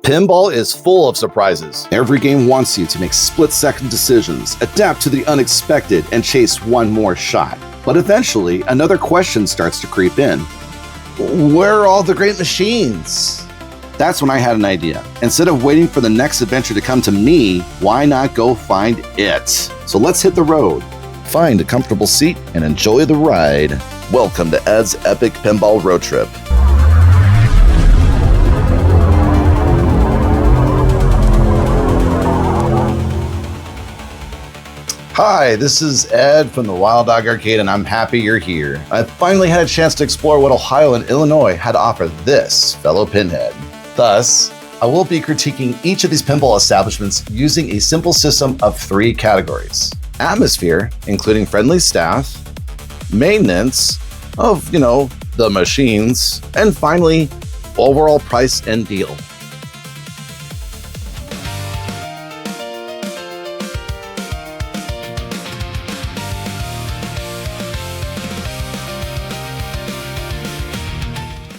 Pinball is full of surprises. Every game wants you to make split-second decisions, adapt to the unexpected, and chase one more shot. But eventually, another question starts to creep in. Where are all the great machines? That's when I had an idea. Instead of waiting for the next adventure to come to me, why not go find it? So let's hit the road. Find a comfortable seat and enjoy the ride. Welcome to Ed's Epic Pinball Road Trip. Hi, this is Ed from the Wild Dog Arcade, and I'm happy you're here. I finally had a chance to explore what Ohio and Illinois had to offer this fellow pinhead. Thus, I will be critiquing each of these pinball establishments using a simple system of 3 categories. Atmosphere, including friendly staff, maintenance of, the machines, and finally, overall price and deal.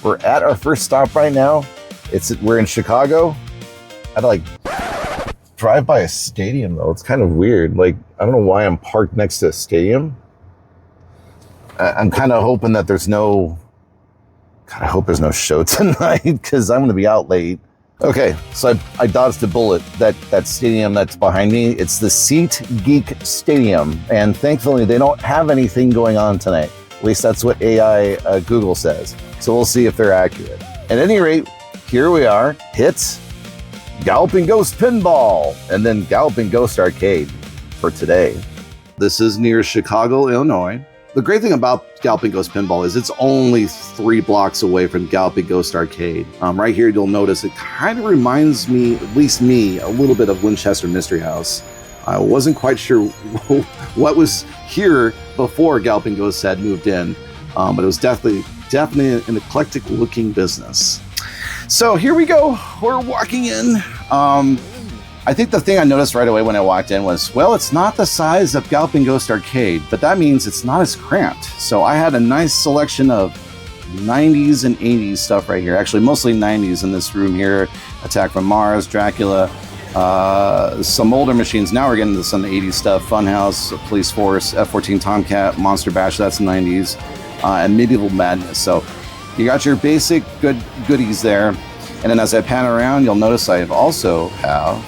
We're at our first stop right now. We're in Chicago. I had to drive by a stadium though. It's kind of weird. I don't know why I'm parked next to a stadium. I'm kind of hoping that there's no show tonight because I'm going to be out late. Okay, so I dodged a bullet. That stadium that's behind me, it's the Seat Geek Stadium. And thankfully they don't have anything going on tonight. At least that's what AI Google says. So we'll see if they're accurate. At any rate, here we are. Hit Galloping Ghost Pinball and then Galloping Ghost Arcade for today. This is near Chicago, Illinois. The great thing about Galloping Ghost Pinball is it's only 3 blocks away from Galloping Ghost Arcade. Right here, you'll notice it kind of reminds me, at least me, a little bit of Winchester Mystery House. I wasn't quite sure what was here before Galloping Ghost had moved in, but it was definitely an eclectic looking business. So here we go. We're walking in. I think the thing I noticed right away when I walked in was, well, it's not the size of Galloping Ghost Arcade, but that means it's not as cramped. So I had a nice selection of 90s and 80s stuff right here. Actually, mostly 90s in this room here. Attack from Mars, Dracula, some older machines. Now we're getting into some 80s stuff. Funhouse, Police Force, F-14 Tomcat, Monster Bash, that's 90s, and Medieval Madness. So you got your basic goodies there. And then as I pan around, you'll notice I also have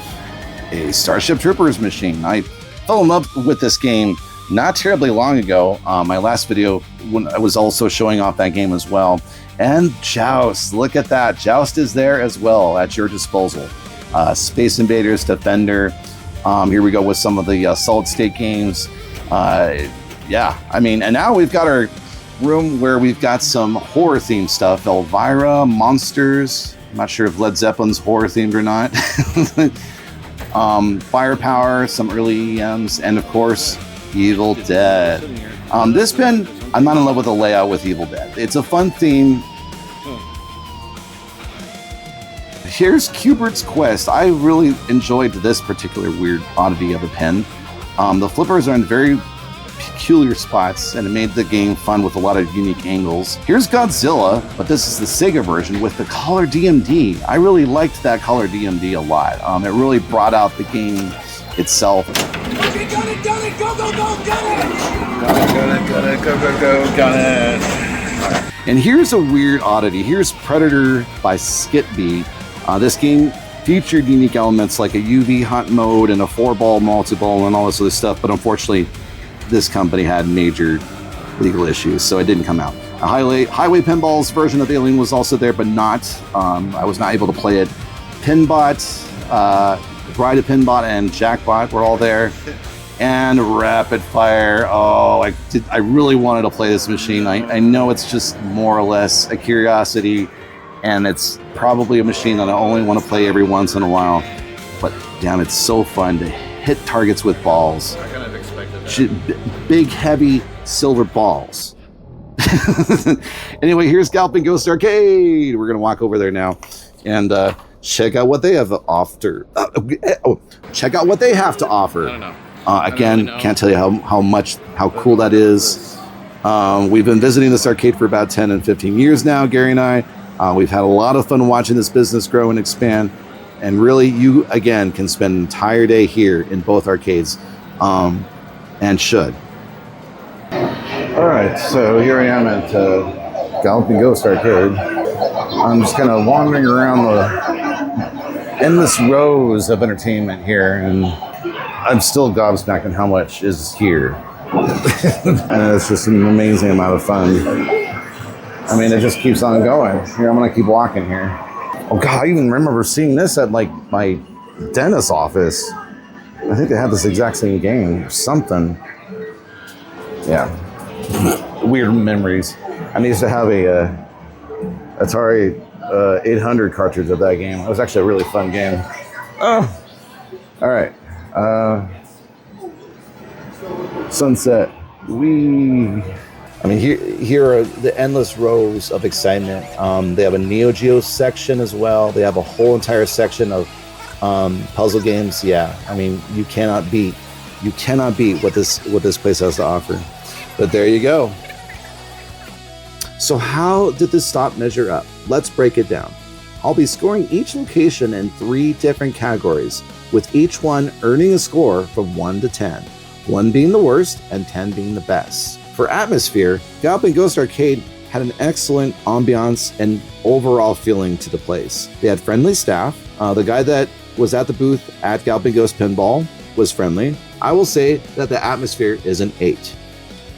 a Starship Troopers machine. I fell in love with this game not terribly long ago. My last video, when I was also showing off that game as well. And Joust, look at that. Joust is there as well at your disposal. Space Invaders, Defender. Here we go with some of the solid state games. And now we've got our room where we've got some horror themed stuff. Elvira, Monsters. I'm not sure if Led Zeppelin's horror themed or not. Firepower, some early EMs, and of course, Evil Dead. This pin, I'm not in love with the layout with Evil Dead. It's a fun theme. Here's Cubert's Quest. I really enjoyed this particular weird oddity of a pin. The flippers are in very peculiar spots, and it made the game fun with a lot of unique angles. Here's Godzilla, but this is the Sega version with the color DMD. I really liked that color DMD a lot. It really brought out the game itself. Okay, got it, go, got it! Got it. And here's a weird oddity. Here's Predator by Skitby. This game featured unique elements like a UV hunt mode and a 4-ball multi-ball and all this other stuff, but unfortunately, this company had major legal issues, so it didn't come out. A Highway Pinball's version of Alien was also there, but not. I was not able to play it. Pinbot, Bride of Pinbot, and Jackbot were all there. And Rapid Fire. Oh, I really wanted to play this machine. I know it's just more or less a curiosity, and it's probably a machine that I only want to play every once in a while. But damn, it's so fun to hit targets with balls. I kind of expected that. Big, heavy silver balls. Anyway, here's Galloping Ghost Arcade. We're going to walk over there now and check out what they have to offer. Check out what they have to offer. I don't know. Again, can't tell you how cool that is. We've been visiting this arcade for about 10 and 15 years now, Gary and I. We've had a lot of fun watching this business grow and expand. And really, you, again, can spend an entire day here in both arcades, and should. All right, so here I am at Galloping Ghost Arcade. I'm just kind of wandering around the endless rows of entertainment here, and I'm still gobsmacked on how much is here. And it's just an amazing amount of fun. I mean, it just keeps on going. Here, I'm gonna keep walking here. Oh God, I even remember seeing this at like my dentist's office. I think they had this exact same game or something. Yeah, weird memories. I used to have a Atari 800 cartridge of that game. It was actually a really fun game. Oh, all right. Sunset. I mean, here are the endless rows of excitement. They have a Neo Geo section as well. They have a whole entire section of puzzle games. Yeah, I mean, you cannot beat what this place has to offer. But there you go. So how did this stop measure up? Let's break it down. I'll be scoring each location in 3 different categories, with each one earning a score from 1 to 10, 1 being the worst and 10 being the best. For atmosphere, Galloping Ghost Arcade had an excellent ambiance and overall feeling to the place. They had friendly staff. The guy that was at the booth at Galloping Ghost Pinball was friendly. I will say that the atmosphere is an 8.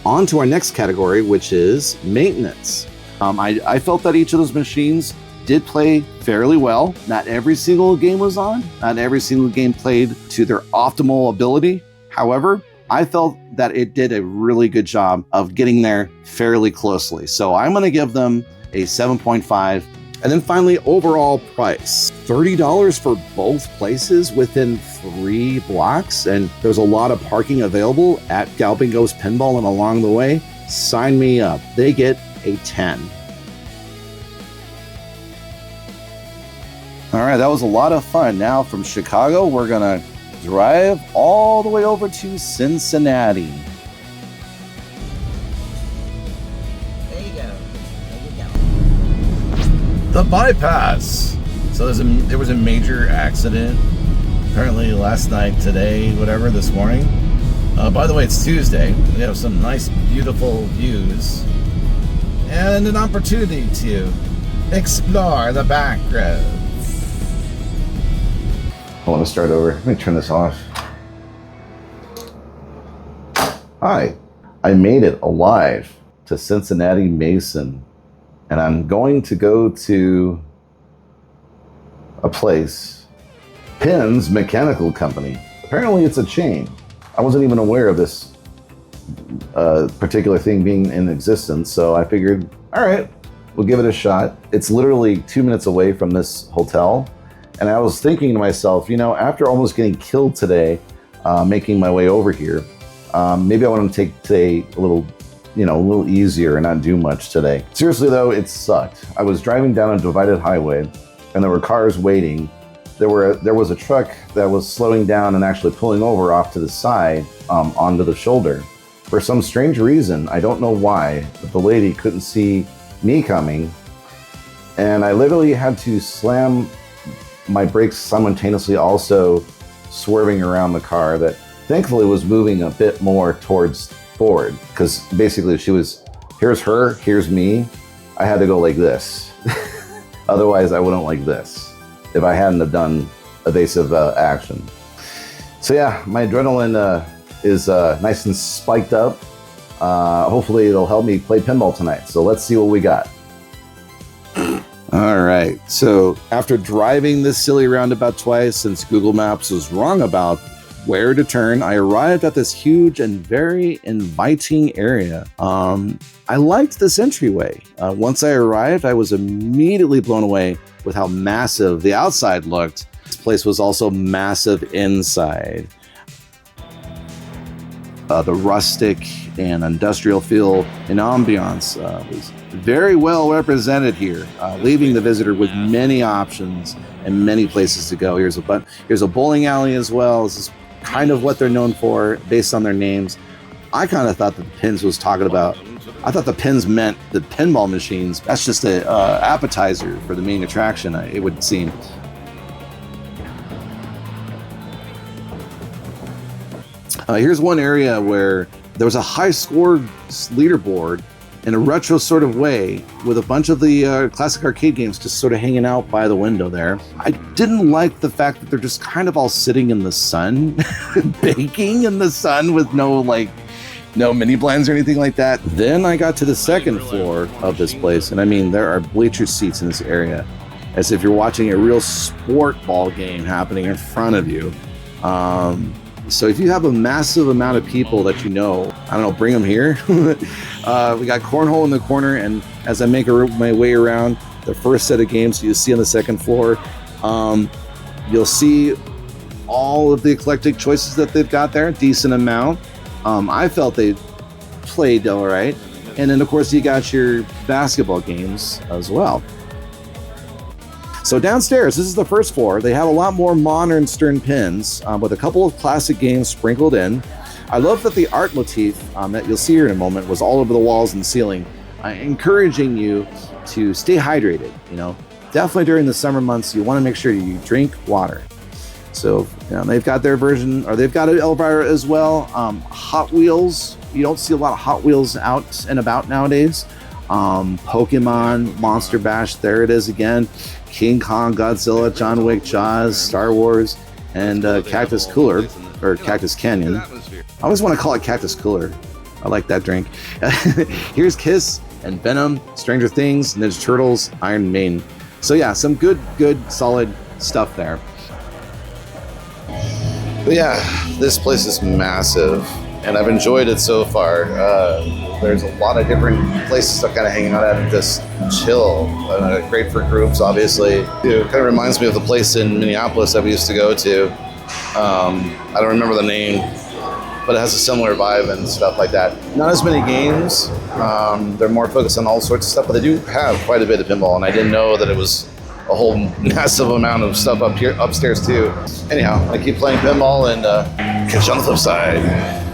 On to our next category, which is maintenance. I felt that each of those machines did play fairly well. Not every single game was on. Not every single game played to their optimal ability. However, I felt that it did a really good job of getting there fairly closely. So I'm going to give them a 7.5. And then finally, overall price, $30 for both places within 3 blocks. And there's a lot of parking available at Galloping Ghost Pinball and along the way. Sign me up. They get a 10. All right, that was a lot of fun. Now from Chicago, we're going to drive all the way over to Cincinnati. The bypass. So there was a major accident apparently last night, today, whatever, this morning. By the way, it's Tuesday. We have some nice, beautiful views and an opportunity to explore the back roads. I want to start over. Let me turn this off. Hi, I made it alive to Cincinnati Mason. And I'm going to go to a place, Pins Mechanical Company. Apparently it's a chain. I wasn't even aware of this particular thing being in existence. So I figured, all right, we'll give it a shot. It's literally 2 minutes away from this hotel. And I was thinking to myself, you know, after almost getting killed today, making my way over here, maybe I want to take today a little easier and not do much today. Seriously though, it sucked. I was driving down a divided highway and there were cars waiting. There was a truck that was slowing down and actually pulling over off to the side onto the shoulder. For some strange reason, I don't know why, but the lady couldn't see me coming. And I literally had to slam my brakes simultaneously, also swerving around the car that thankfully was moving a bit more towards forward, because basically she was, here's her, here's me. I had to go like this. Otherwise I wouldn't like this if I hadn't have done evasive action. So yeah, my adrenaline is nice and spiked up. Hopefully it'll help me play pinball tonight. So let's see what we got. All right, so after driving this silly roundabout twice, since Google Maps was wrong about where to turn, I arrived at this huge and very inviting area. I liked this entryway. Once I arrived, I was immediately blown away with how massive the outside looked. This place was also massive inside. The rustic and industrial feel and ambiance was very well represented here, leaving the visitor with many options and many places to go. Here's a bowling alley as well. This is kind of what they're known for based on their names. I kind of thought that the Pins was talking about, I thought the Pins meant the pinball machines. That's just an appetizer for the main attraction, it would seem. Here's one area where there was a high score leaderboard in a retro sort of way with a bunch of the classic arcade games just sort of hanging out by the window there. I didn't like the fact that they're just kind of all sitting in the sun, baking in the sun with no mini blinds or anything like that. Then I got to the second floor of this place, and I mean, there are bleacher seats in this area, as if you're watching a real sport ball game happening in front of you. So if you have a massive amount of people that you know, I don't know, bring them here. We got cornhole in the corner, and as I make my way around the first set of games you see on the second floor, you'll see all of the eclectic choices that they've got there, decent amount. I felt they played all right. And then, of course, you got your basketball games as well. So downstairs, this is the first floor. They have a lot more modern Stern pins with a couple of classic games sprinkled in. I love that the art motif that you'll see here in a moment was all over the walls and ceiling, encouraging you to stay hydrated. You know, definitely during the summer months, you want to make sure you drink water. So they've got their version, or they've got an Elvira as well. Hot Wheels, you don't see a lot of Hot Wheels out and about nowadays. Pokemon, Monster Bash, there it is again. King Kong, Godzilla, John Wick, Jaws, Star Wars, and Cactus Cooler, or Cactus Canyon. I always want to call it Cactus Cooler. I like that drink. Here's Kiss and Venom, Stranger Things, Ninja Turtles, Iron Maiden. So yeah, some good, solid stuff there. But yeah, this place is massive, and I've enjoyed it so far. There's a lot of different places to kind of hang out at and just chill. Great for groups, obviously. It kind of reminds me of the place in Minneapolis that we used to go to. I don't remember the name, but it has a similar vibe and stuff like that. Not as many games. They're more focused on all sorts of stuff, but they do have quite a bit of pinball, and I didn't know that it was a whole massive amount of stuff upstairs too. Anyhow, I keep playing pinball and catch you on the flip side.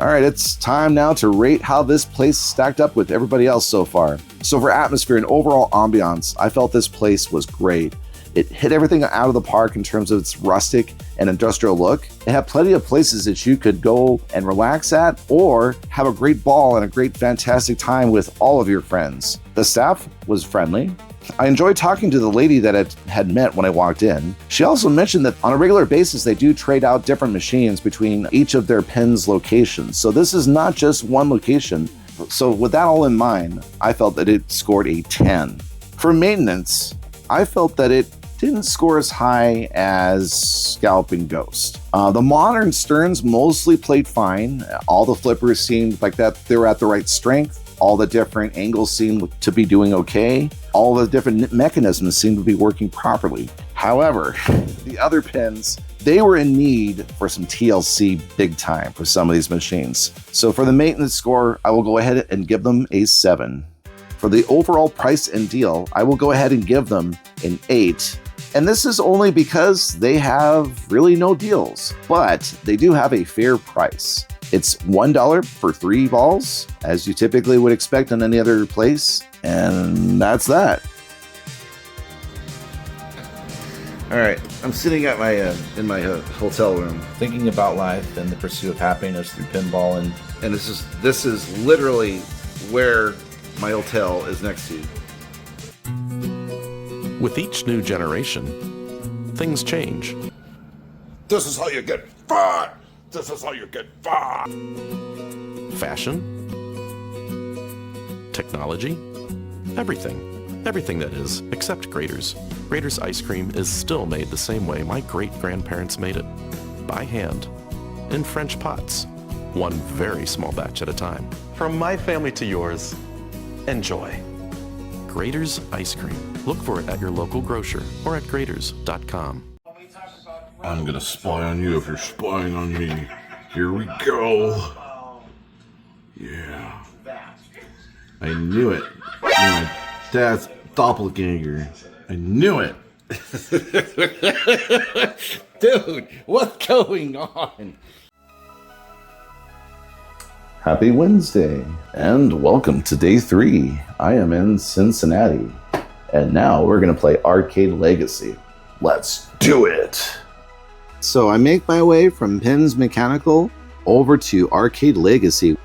All right, it's time now to rate how this place stacked up with everybody else so far. So for atmosphere and overall ambiance, I felt this place was great. It hit everything out of the park in terms of its rustic and industrial look. It had plenty of places that you could go and relax at or have a great ball and a great fantastic time with all of your friends. The staff was friendly. I enjoyed talking to the lady that I had met when I walked in. She also mentioned that on a regular basis, they do trade out different machines between each of their pins locations. So this is not just one location. So with that all in mind, I felt that it scored a 10. For maintenance, I felt that it didn't score as high as Galloping Ghost. The modern Sterns mostly played fine. All the flippers seemed like that they were at the right strength. All the different angles seemed to be doing okay. All the different mechanisms seemed to be working properly. However, the other pins, they were in need for some TLC big time for some of these machines. So for the maintenance score, I will go ahead and give them a 7. For the overall price and deal, I will go ahead and give them an 8. And this is only because they have really no deals, but they do have a fair price. It's $1 for 3 balls, as you typically would expect in any other place, and that's that. All right, I'm sitting at my in my hotel room, thinking about life and the pursuit of happiness through pinball, and this is literally where my hotel is next to. With each new generation, things change. This is how you get fat. This is how you get fat. Fashion, technology, everything that is, except Grater's. Grater's ice cream is still made the same way my great-grandparents made it, by hand, in French pots, one very small batch at a time. From my family to yours, enjoy. Grater's ice cream. Look for it at your local grocer or at graters.com. I'm gonna spy on you if you're spying on me. Here we go. Yeah. I knew it. My dad's doppelganger. I knew it. Dude, what's going on? Happy Wednesday, and welcome to day 3. I am in Cincinnati, and now we're going to play Arcade Legacy. Let's do it. So I make my way from Pins Mechanical over to Arcade Legacy.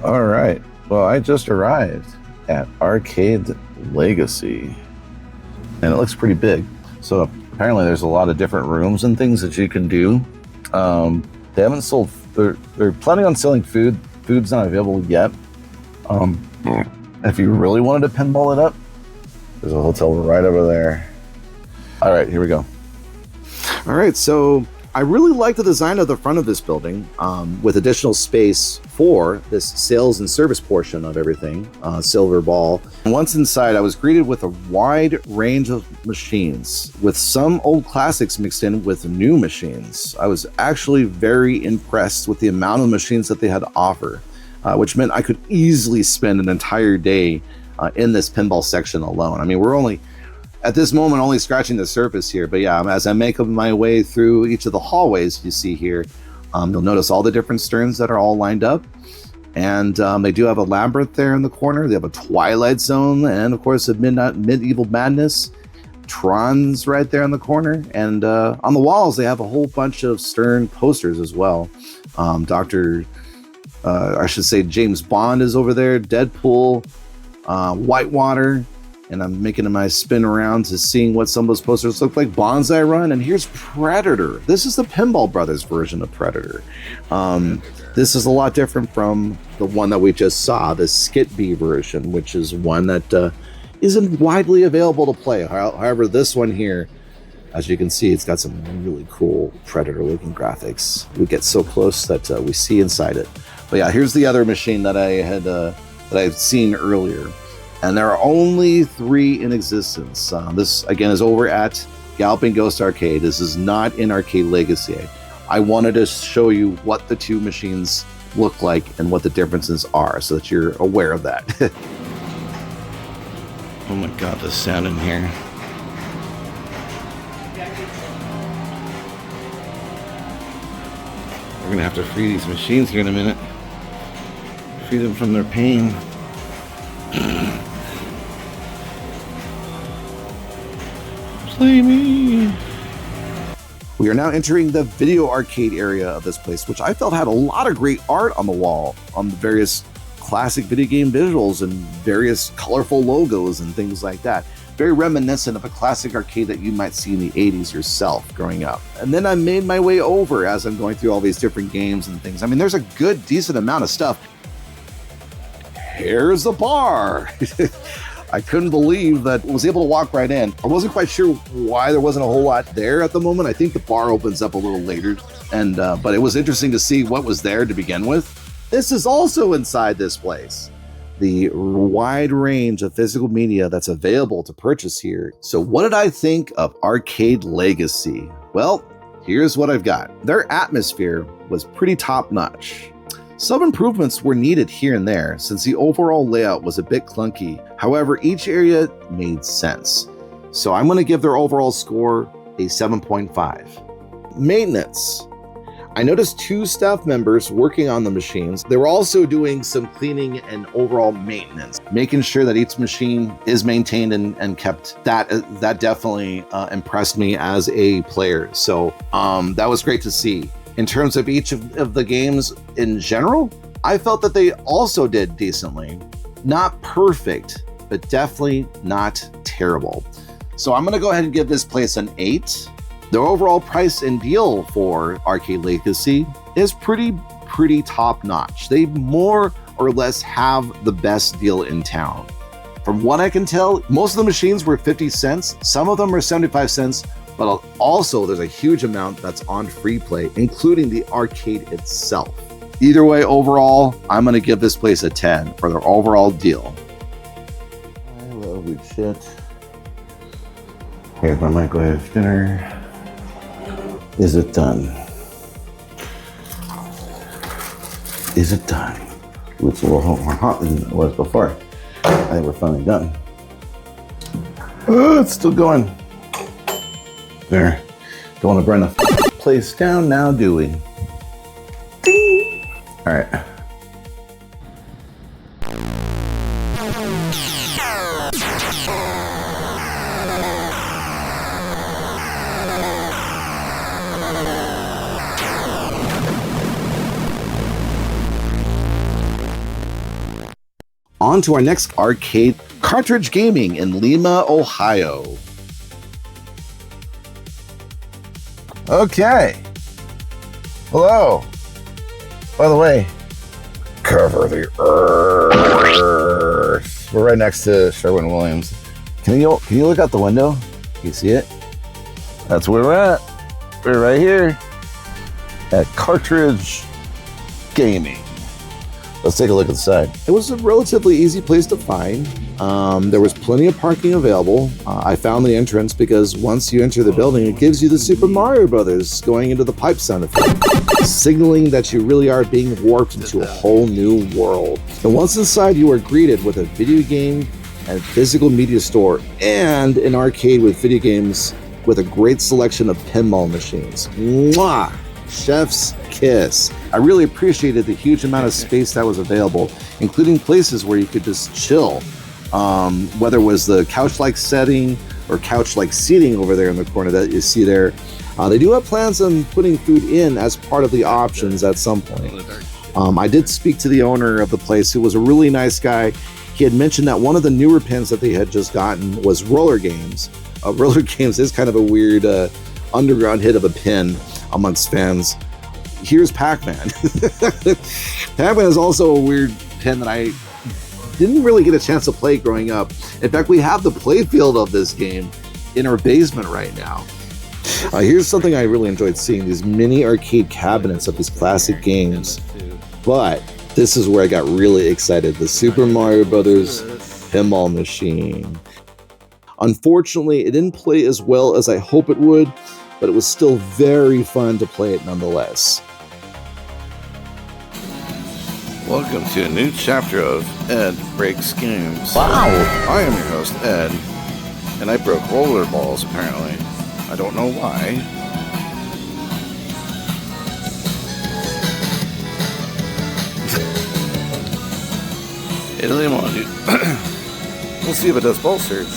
All right. Well, I just arrived at Arcade Legacy, and it looks pretty big. So apparently there's a lot of different rooms and things that you can do. They haven't sold, they're planning on selling food. Food's not available yet. If you really wanted to pinball it up, there's a hotel right over there. All right, here we go. All right, so I really like the design of the front of this building, with additional space for this sales and service portion of everything, silver ball. And once inside, I was greeted with a wide range of machines, with some old classics mixed in with new machines. I was actually very impressed with the amount of machines that they had to offer, which meant I could easily spend an entire day in this pinball section alone. I mean, we're only, at this moment, only scratching the surface here. But yeah, as I make my way through each of the hallways you see here, you'll notice all the different sterns that are all lined up. And they do have a labyrinth there in the corner. They have a Twilight Zone, and of course a Medieval Madness. Tron's right there in the corner. And on the walls, they have a whole bunch of Stern posters as well. I should say James Bond is over there, Deadpool, Whitewater. And I'm making my spin around to seeing what some of those posters look like. Bonsai Run, and here's Predator. This is the Pinball Brothers version of Predator. This is a lot different from the one that we just saw, the Skit B version, which is one that isn't widely available to play. However, this one here, as you can see, it's got some really cool Predator-looking graphics. We get so close that we see inside it. But yeah, here's the other machine that I had seen earlier. And there are only 3 in existence. This, again, is over at Galloping Ghost Arcade. This is not in Arcade Legacy. I wanted to show you what the 2 machines look like and what the differences are so that you're aware of that. Oh my God, the sound in here. We're going to have to free these machines here in a minute. Free them from their pain. Play me. We are now entering the video arcade area of this place, which I felt had a lot of great art on the wall, on the various classic video game visuals and various colorful logos and things like that. Very reminiscent of a classic arcade that you might see in the 80s yourself growing up. And then I made my way over as I'm going through all these different games and things. I mean, there's a good, decent amount of stuff. Here's the bar. I couldn't believe that I was able to walk right in. I wasn't quite sure why there wasn't a whole lot there at the moment. I think the bar opens up a little later, and but it was interesting to see what was there to begin with. This is also inside this place. The wide range of physical media that's available to purchase here. So what did I think of Arcade Legacy? Well, here's what I've got. Their atmosphere was pretty top-notch. Some improvements were needed here and there since the overall layout was a bit clunky. However, each area made sense. So I'm going to give their overall score a 7.5. Maintenance. I noticed 2 staff members working on the machines. They were also doing some cleaning and overall maintenance, making sure that each machine is maintained and kept. That definitely impressed me as a player. So that was great to see. In terms of each of the games in general, I felt that they also did decently. Not perfect, but definitely not terrible. So I'm gonna go ahead and give this place an 8. The overall price and deal for Arcade Legacy is pretty top notch. They more or less have the best deal in town. From what I can tell, most of the machines were 50 cents. Some of them are 75 cents. But also there's a huge amount that's on free play, including the arcade itself. Either way, overall, I'm gonna give this place a 10 for their overall deal. I love good shit. Here's my microwave dinner. Is it done? Is it done? Ooh, it's a little more hot than it was before. I think we're finally done. Oh, it's still going. There. Don't want to burn the place down now, do we? Ding! All right. on to our next arcade, Cartridge Gaming in Lima, Ohio. Okay. Hello. By the way, cover the earth. We're right next to Sherwin-Williams. Can you look out the window? Can you see it? That's where we're at. We're right here at Cartridge Gaming. Let's take a look inside. It was a relatively easy place to find. There was plenty of parking available. I found the entrance because once you enter the building, it gives you the Super Mario Brothers going into the pipe sound effect, signaling that you really are being warped into a whole new world. And once inside, you are greeted with a video game and physical media store and an arcade with video games with a great selection of pinball machines. Mwah! Chef's kiss. I really appreciated the huge amount of space that was available, including places where you could just chill. Whether it was the couch-like setting or couch-like seating over there in the corner that you see there. They do have plans on putting food in as part of the options at some point. I did speak to the owner of the place, who was a really nice guy. He had mentioned that one of the newer pins that they had just gotten was roller games. Roller games is kind of a weird underground hit of a pin amongst fans. Here's Pac-Man. Pac-Man is also a weird pin that I didn't really get a chance to play growing up. In fact, we have the playfield of this game in our basement right now. Here's something I really enjoyed seeing, these mini arcade cabinets of these classic games. But this is where I got really excited, the Super Mario Brothers pinball machine. Unfortunately, it didn't play as well as I hope it would, but it was still very fun to play it nonetheless. Welcome to a new chapter of Ed Breaks Games. Wow! I am your host, Ed, and I broke roller balls, apparently. I don't know why. Hey, Lima, dude. We'll see if it does ball search.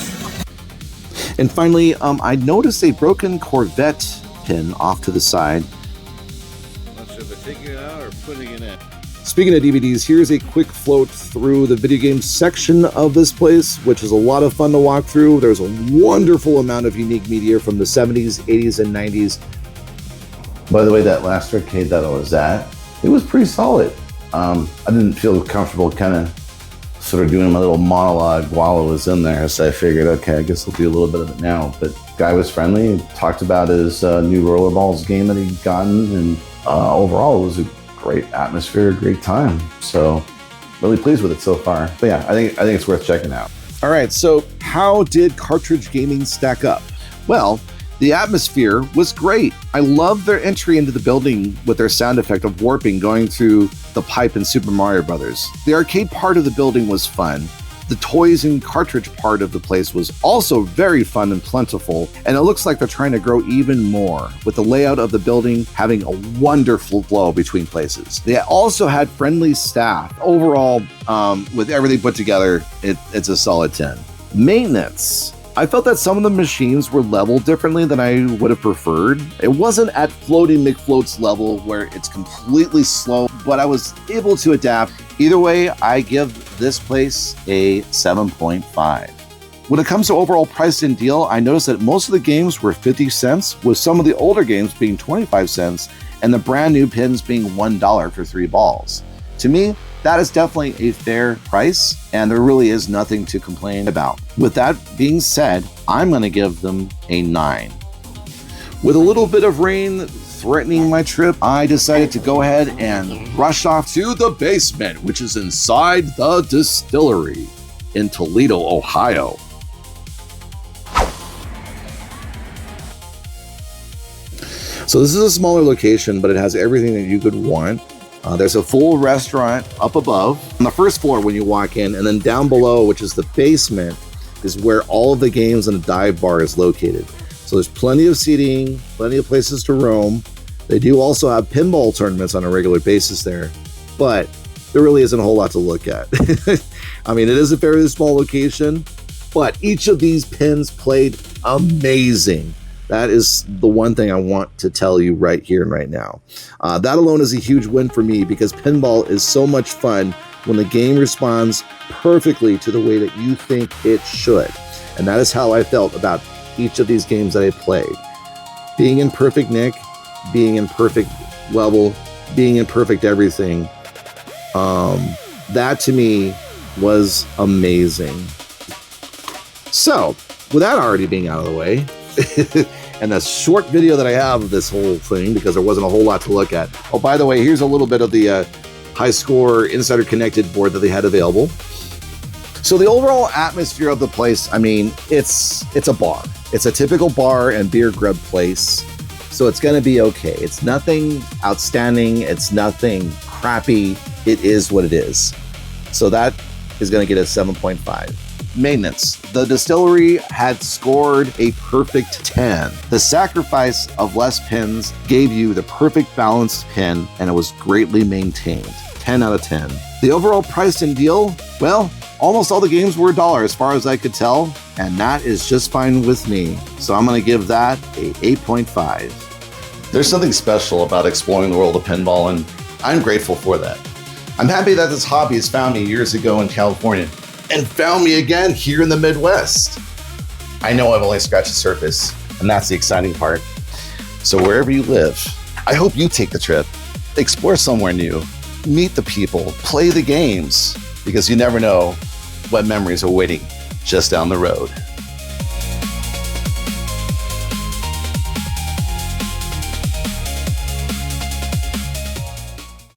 And finally, I noticed a broken Corvette pin off to the side. Not sure if they're taking it out or putting it in. Speaking of DVDs, here's a quick float through the video game section of this place, which is a lot of fun to walk through. There's a wonderful amount of unique media from the 70s, 80s, and 90s. By the way, that last arcade that I was at, it was pretty solid. I didn't feel comfortable kind of sort of doing my little monologue while I was in there, so I figured, okay, I guess I'll do a little bit of it now. But guy was friendly, talked about his new rollerballs game that he'd gotten, and overall it was a great atmosphere, great time. So really pleased with it so far. But yeah, I think it's worth checking out. All right, so how did Cartridge Gaming stack up? Well, the atmosphere was great. I loved their entry into the building with their sound effect of warping going through the pipe in Super Mario Brothers. The arcade part of the building was fun. The toys and cartridge part of the place was also very fun and plentiful, and it looks like they're trying to grow even more, with the layout of the building having a wonderful flow between places. They also had friendly staff. Overall, with everything put together, it's a solid 10. Maintenance. I felt that some of the machines were leveled differently than I would have preferred. It wasn't at Floating McFloat's level where it's completely slow, but I was able to adapt. Either way, I give this place a 7.5. When it comes to overall price and deal, I noticed that most of the games were 50 cents, with some of the older games being 25 cents, and the brand new pins being $1 for 3 balls. To me, that is definitely a fair price, and there really is nothing to complain about. With that being said, I'm going to give them a 9. With a little bit of rain threatening my trip, I decided to go ahead and rush off to the basement, which is inside the Distillery in Toledo, Ohio. So this is a smaller location, but it has everything that you could want. There's a full restaurant up above on the first floor when you walk in, and then down below, which is the basement, is where all of the games and the dive bar is located. So there's plenty of seating, plenty of places to roam. They do also have pinball tournaments on a regular basis there, but there really isn't a whole lot to look at. I mean, it is a fairly small location, but each of these pins played amazing. That is the one thing I want to tell you right here and right now. That alone is a huge win for me because pinball is so much fun when the game responds perfectly to the way that you think it should. And that is how I felt about each of these games that I played. Being in perfect nick, being in perfect level, being in perfect everything. That to me was amazing. So, with that already being out of the way, and the short video that I have of this whole thing, because there wasn't a whole lot to look at. Oh, by the way, here's a little bit of the High Score Insider Connected board that they had available. So the overall atmosphere of the place, I mean, it's a bar. It's a typical bar and beer grub place. So it's gonna be okay. It's nothing outstanding. It's nothing crappy. It is what it is. So that is gonna get a 7.5. Maintenance. The distillery had scored a perfect 10. The sacrifice of less pins gave you the perfect balanced pin, and it was greatly maintained. 10 out of 10. The overall price and deal, well, almost all the games were $1 as far as I could tell, and that is just fine with me. So I'm gonna give that a 8.5. There's something special about exploring the world of pinball, and I'm grateful for that. I'm happy that this hobby has found me years ago in California and found me again here in the Midwest. I know I've only scratched the surface, and that's the exciting part. So wherever you live, I hope you take the trip, explore somewhere new, meet the people, play the games, because you never know what memories are waiting just down the road.